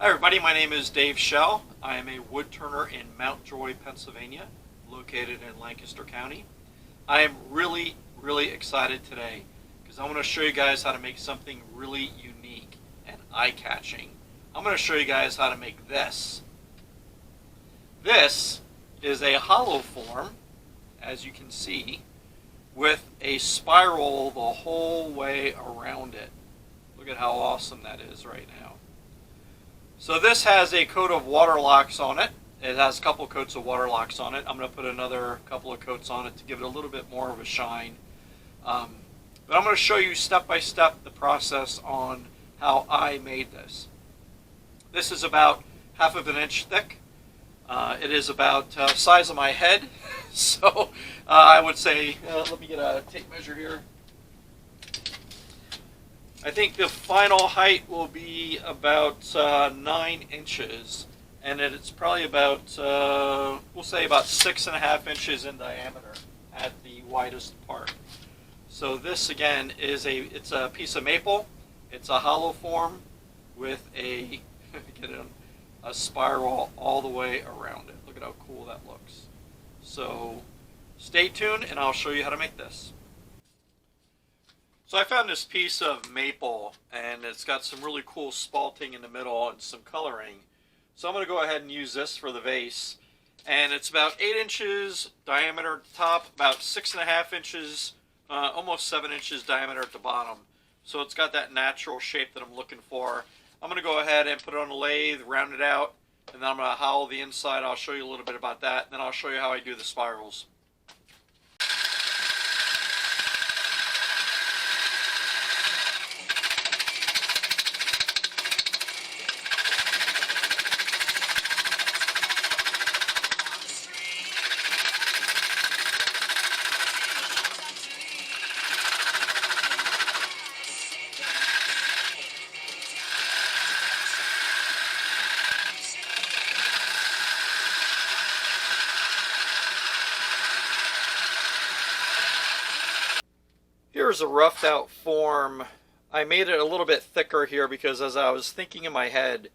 Hi everybody, my name is Dave Shell. I am a wood turner in Mount Joy, Pennsylvania, located in Lancaster County. I am really excited today because I want to show you guys how to make something really unique and eye-catching. I'm going to show you guys how to make this. This is a hollow form, as you can see, with a spiral the whole way around it. Look at how awesome that is right now. So this has a coat of water locks on it. It has a couple of coats of water locks on it. I'm going to put another couple of coats on it to give it a little bit more of a shine. But I'm going to show you step by step the process on how I made this. This is about 1/2 inch thick. It is about the size of my head. So I would say, let me get a tape measure here. I think the final height will be about 9 inches, and it's probably about, we'll say about 6.5 inches in diameter at the widest part. So this again is it's a piece of maple. It's a hollow form with a a spiral all the way around it. Look at how cool that looks. So stay tuned, and I'll show you how to make this. So I found this piece of maple, and it's got some really cool spalting in the middle and some coloring. So I'm going to go ahead and use this for the vase. And it's about 8 inches diameter at the top, about 6.5 inches, almost 7 inches diameter at the bottom. So it's got that natural shape that I'm looking for. I'm going to go ahead and put it on the lathe, round it out, and then I'm going to hollow the inside. I'll show you a little bit about that, and then I'll show you how I do the spirals. Here's a roughed out form. I made it a little bit thicker here because as I was thinking in my head,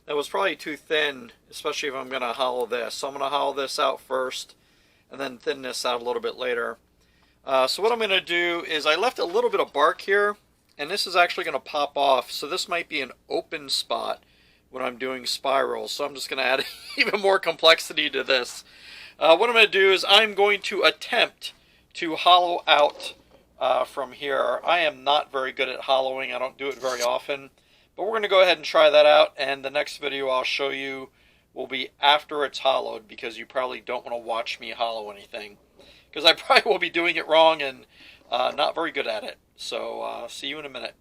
that was probably too thin, especially if I'm going to hollow this. So I'm going to hollow this out first and then thin this out a little bit later. So what I'm going to do is I left a little bit of bark here, and this is actually going to pop off. So this might be an open spot when I'm doing spirals. So I'm just going to add even more complexity to this. What I'm going to do is I'm going to attempt to hollow out from here. I am not very good at hollowing. I don't do it very often. But we're going to go ahead and try that out. And the next video I'll show you will be after it's hollowed, because you probably don't want to watch me hollow anything, because I probably will be doing it wrong and not very good at it. So see you in a minute.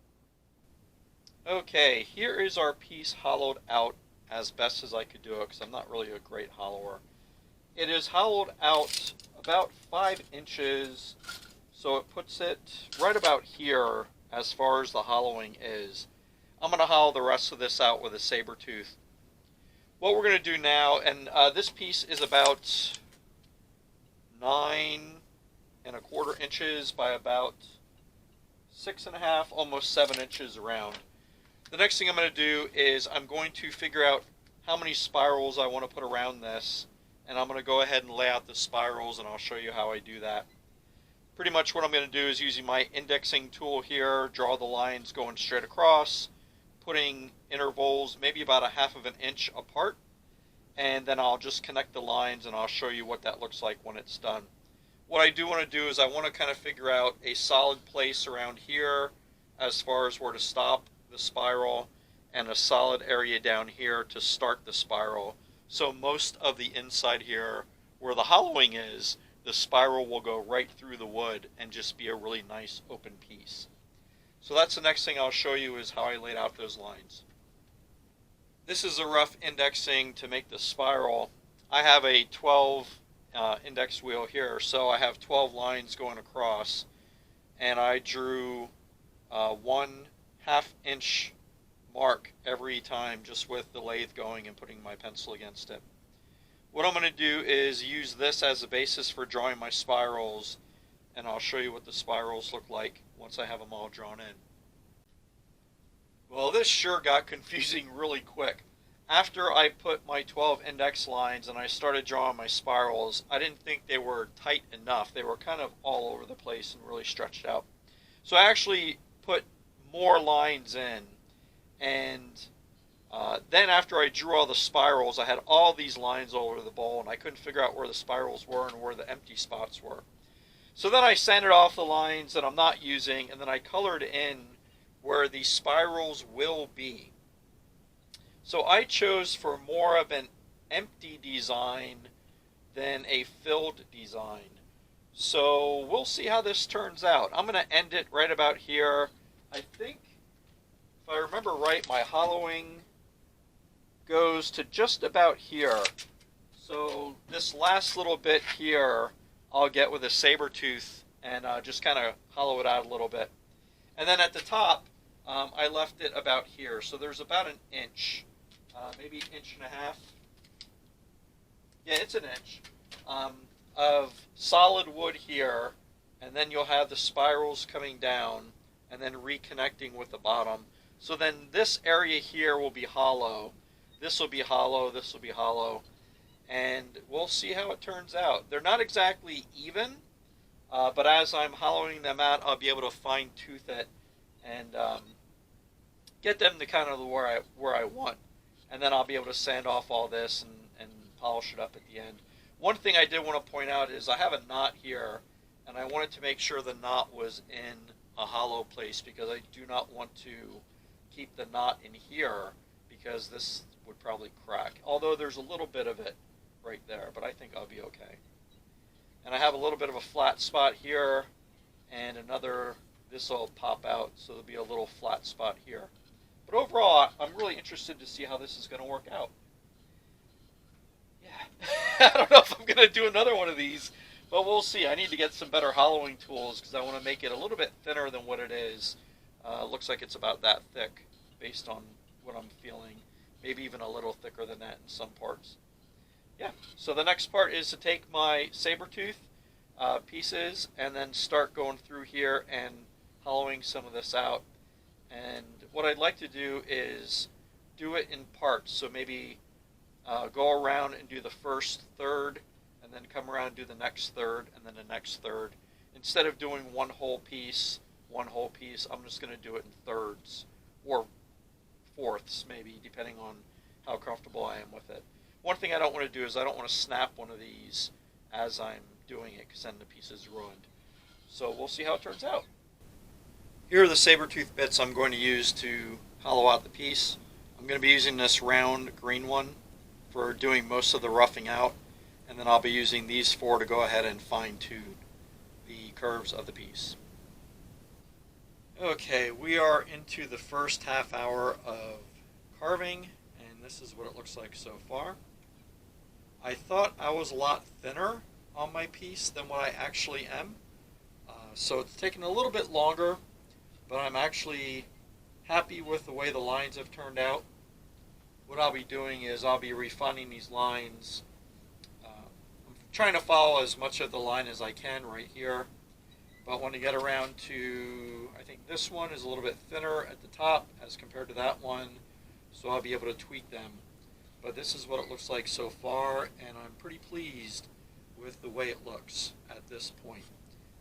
Okay, here is our piece hollowed out as best as I could do it, because I'm not really a great hollower. It is hollowed out about 5 inches. So it puts it right about here as far as the hollowing is. I'm going to hollow the rest of this out with a saber tooth. What we're going to do now, and this piece is about 9.25 inches by about 6.5, almost 7 inches around. The next thing I'm going to do is I'm going to figure out how many spirals I want to put around this, and I'm going to go ahead and lay out the spirals, and I'll show you how I do that. Pretty much what I'm going to do is using my indexing tool here, draw the lines going straight across, putting intervals maybe about 1/2 inch apart, and then I'll just connect the lines, and I'll show you what that looks like when it's done. What I do want to do is I want to kind of figure out a solid place around here as far as where to stop the spiral, and a solid area down here to start the spiral. So most of the inside here where the hollowing is, the spiral will go right through the wood and just be a really nice open piece. So that's the next thing I'll show you, is how I laid out those lines. This is a rough indexing to make the spiral. I have a 12 index wheel here, so I have 12 lines going across, and I drew 1/2 inch mark every time, just with the lathe going and putting my pencil against it. What I'm going to do is use this as a basis for drawing my spirals, and I'll show you what the spirals look like once I have them all drawn in. Well, this sure got confusing really quick. after I put my 12 index lines and I started drawing my spirals, I didn't think they were tight enough. They were kind of all over the place and really stretched out. So I actually put more lines in, and then after I drew all the spirals, I had all these lines all over the bowl, and I couldn't figure out where the spirals were and where the empty spots were. So then I sanded off the lines that I'm not using, and then I colored in where the spirals will be. So I chose for more of an empty design than a filled design. So we'll see how this turns out. I'm going to end it right about here. I think, if I remember right, my hollowing goes to just about here. So this last little bit here, I'll get with a saber tooth and just kind of hollow it out a little bit. And then at the top, I left it about here. So there's about an inch. Maybe an inch and a half. Yeah, it's an inch of solid wood here, and then you'll have the spirals coming down and then reconnecting with the bottom. So then this area here will be hollow. This will be hollow. This will be hollow. And we'll see how it turns out. They're not exactly even, but as I'm hollowing them out, I'll be able to fine tooth it and get them to kind of where I want. And then I'll be able to sand off all this and polish it up at the end. One thing I did want to point out is I have a knot here, and I wanted to make sure the knot was in a hollow place because I do not want to keep the knot in here because this would probably crack. Although there's a little bit of it right there, but I think I'll be okay. And I have a little bit of a flat spot here, and another, this will pop out, so there'll be a little flat spot here. But overall, I'm really interested to see how this is going to work out. Yeah, I don't know if I'm going to do another one of these, but we'll see. I need to get some better hollowing tools because I want to make it a little bit thinner than what it is. Looks like it's about that thick based on what I'm feeling. Maybe even a little thicker than that in some parts. Yeah, so the next part is to take my saber tooth pieces and then start going through here and hollowing some of this out. And what I'd like to do is do it in parts. So maybe go around and do the first third, and then come around and do the next third, and then the next third. Instead of doing one whole piece, I'm just going to do it in thirds, or fourths maybe, depending on how comfortable I am with it. One thing I don't want to do is I don't want to snap one of these as I'm doing it, because then the piece is ruined. So we'll see how it turns out. Here are the saber tooth bits I'm going to use to hollow out the piece. I'm going to be using this round green one for doing most of the roughing out, and then I'll be using these four to go ahead and fine tune the curves of the piece. Okay, we are into the first half hour of carving, and this is what it looks like so far. I thought I was a lot thinner on my piece than what I actually am, so it's taken a little bit longer, but I'm actually happy with the way the lines have turned out. What I'll be doing is I'll be refining these lines. I'm trying to follow as much of the line as I can right here, but when I get around to, I think this one is a little bit thinner at the top as compared to that one, so I'll be able to tweak them. But this is what it looks like so far, and I'm pretty pleased with the way it looks at this point.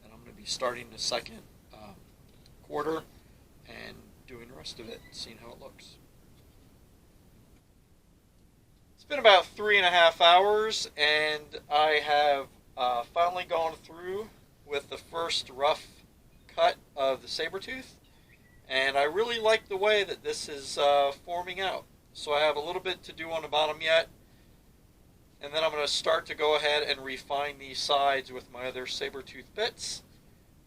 And I'm going to be starting the second quarter and doing the rest of it and seeing how it looks. It's been about 3.5 hours, and I have finally gone through with the first rough cut of the saber tooth, and I really like the way that this is forming out. So I have a little bit to do on the bottom yet, and then I'm going to start to go ahead and refine these sides with my other saber tooth bits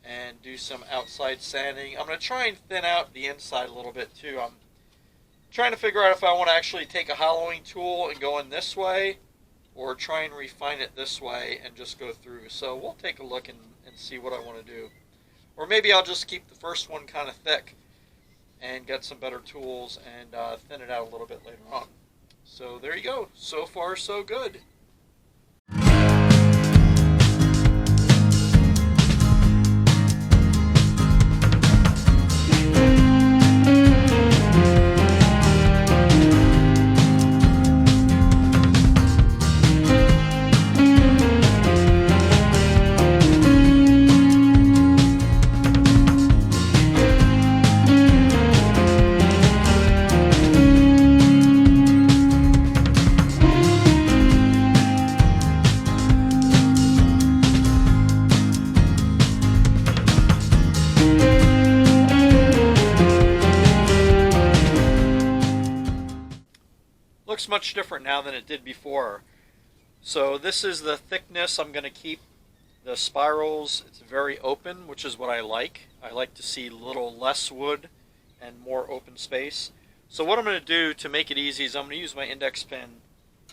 and do some outside sanding. I'm going to try and thin out the inside a little bit too. I'm trying to figure out if I want to actually take a hollowing tool and go in this way, or try and refine it this way and just go through. So we'll take a look and see what I want to do. Or maybe I'll just keep the first one kind of thick and get some better tools and thin it out a little bit later on. So there you go. So far, so good. looks much different now than it did before. So this is the thickness I'm going to keep the spirals. It's very open, which is what I like. I like to see a little less wood and more open space. So what I'm going to do to make it easy is I'm going to use my index pin.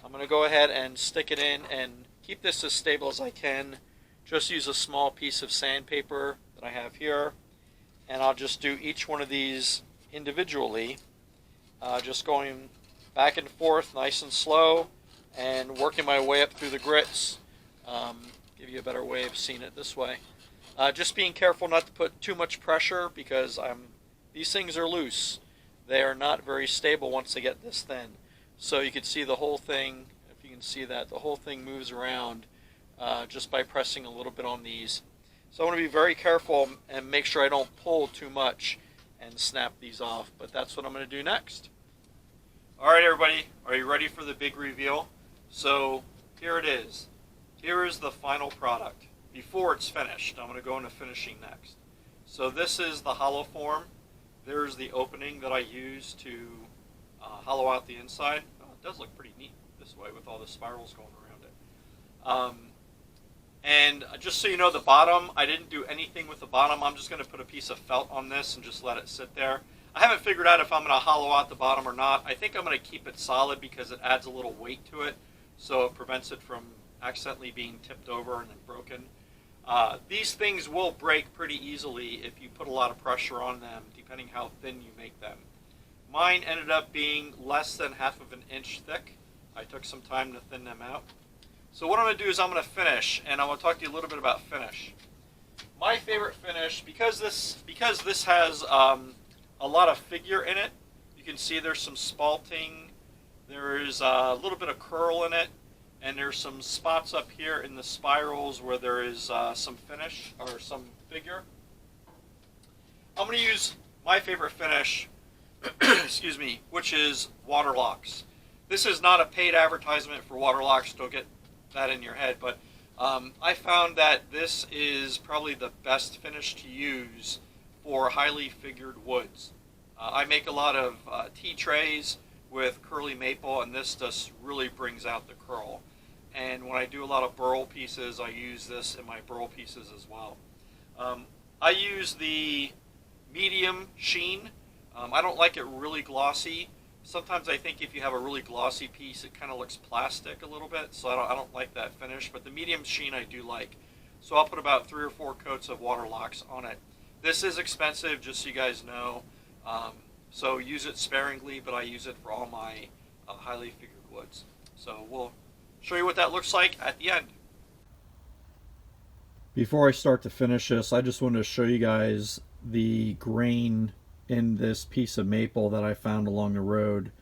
I'm going to go ahead and stick it in and keep this as stable as I can. Just use a small piece of sandpaper that I have here, and I'll just do each one of these individually, just going back and forth nice and slow and working my way up through the grits. Give you a better way of seeing it this way. Just being careful not to put too much pressure, because these things are loose. They are not very stable once they get this thin. So you can see the whole thing, if you can see that, the whole thing moves around just by pressing a little bit on these. So I want to be very careful and make sure I don't pull too much and snap these off. But that's what I'm going to do next. Alright everybody, are you ready for the big reveal? So here it is. Here is the final product before it's finished. I'm going to go into finishing next. So this is the hollow form. There's the opening that I use to hollow out the inside. Oh, it does look pretty neat this way with all the spirals going around it. And just so you know, the bottom, I didn't do anything with the bottom. I'm just going to put a piece of felt on this and just let it sit there. I haven't figured out if I'm going to hollow out the bottom or not. I think I'm going to keep it solid because it adds a little weight to it, so it prevents it from accidentally being tipped over and then broken. These things will break pretty easily if you put a lot of pressure on them, depending how thin you make them. Mine ended up being less than ½ of an inch thick. I took some time to thin them out. So what I'm going to do is I'm going to finish, and I'm going to talk to you a little bit about finish. My favorite finish, because this has a lot of figure in it, you can see there's some spalting, there is a little bit of curl in it, and there's some spots up here in the spirals where there is some finish or some figure. I'm going to use my favorite finish, excuse me, which is Waterlocks. This is not a paid advertisement for Waterlocks, don't get that in your head, but I found that this is probably the best finish to use for highly figured woods. I make a lot of tea trays with curly maple, and this just really brings out the curl. And when I do a lot of burl pieces, I use this in my burl pieces as well. I use the medium sheen. I don't like it really glossy. Sometimes I think if you have a really glossy piece, it kind of looks plastic a little bit, so I don't like that finish. But the medium sheen I do like. So I'll put about 3 or 4 coats of Waterlocks on it. This is expensive, just so you guys know. So use it sparingly, but I use it for all my highly figured woods. So we'll show you what that looks like at the end. Before I start to finish this, I just wanted to show you guys the grain in this piece of maple that I found along the road.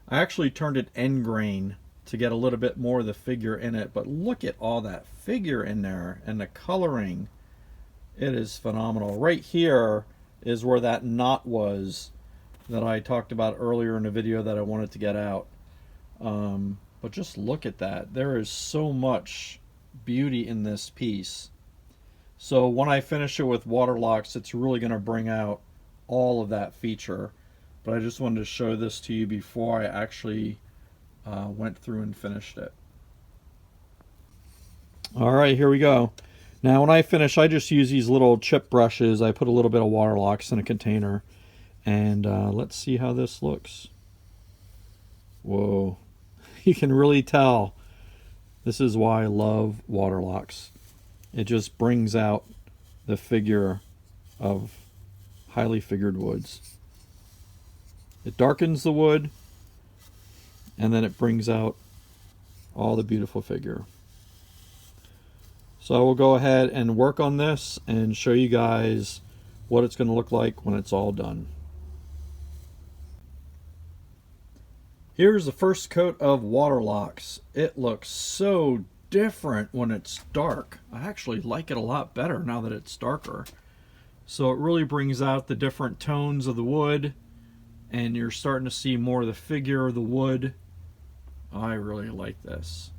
I actually turned it end grain to get a little bit more of the figure in it, but look at all that figure in there and the coloring. It is phenomenal. Right here is where that knot was that I talked about earlier in the video that I wanted to get out. But just look at that. There is so much beauty in this piece. So when I finish it with Waterlocks, it's really going to bring out all of that feature. But I just wanted to show this to you before I actually went through and finished it. Alright, here we go. Now when I finish, I just use these little chip brushes. I put a little bit of Waterlocks in a container. And let's see how this looks. Whoa. You can really tell. This is why I love Waterlocks. It just brings out the figure of highly figured woods. It darkens the wood, and then it brings out all the beautiful figure. So I will go ahead and work on this and show you guys what it's going to look like when it's all done. Here's the first coat of Waterlocks. It looks so different when it's dark. I actually like it a lot better now that it's darker. So it really brings out the different tones of the wood, and you're starting to see more of the figure of the wood. I really like this.